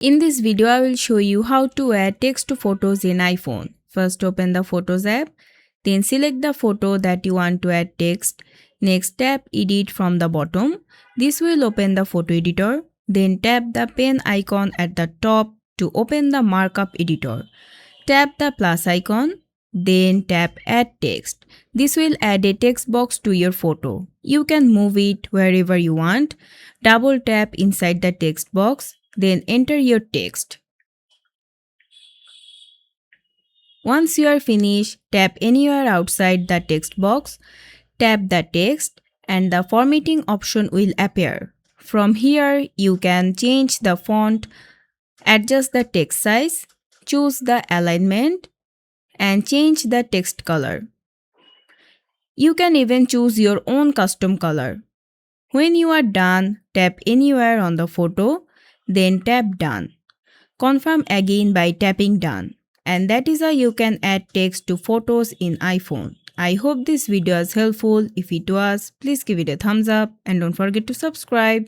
In this video, I will show you how to add text to photos in iPhone. First, open the Photos app. Then select the photo that you want to add text. Next, tap Edit from the bottom. This will open the photo editor. Then tap the pen icon at the top to open the markup editor. Tap the plus icon. Then tap Add Text. This will add a text box to your photo. You can move it wherever you want. Double tap inside the text box. Then enter your text. Once you are finished, tap anywhere outside the text box, tap the text and the formatting option will appear. From here, you can change the font, adjust the text size, choose the alignment and change the text color. You can even choose your own custom color. When you are done, tap anywhere on the photo, then tap Done. Confirm again by tapping Done. And that is how you can add text to photos in iPhone. I hope this video is helpful. If it was, please give it a thumbs up and don't forget to subscribe.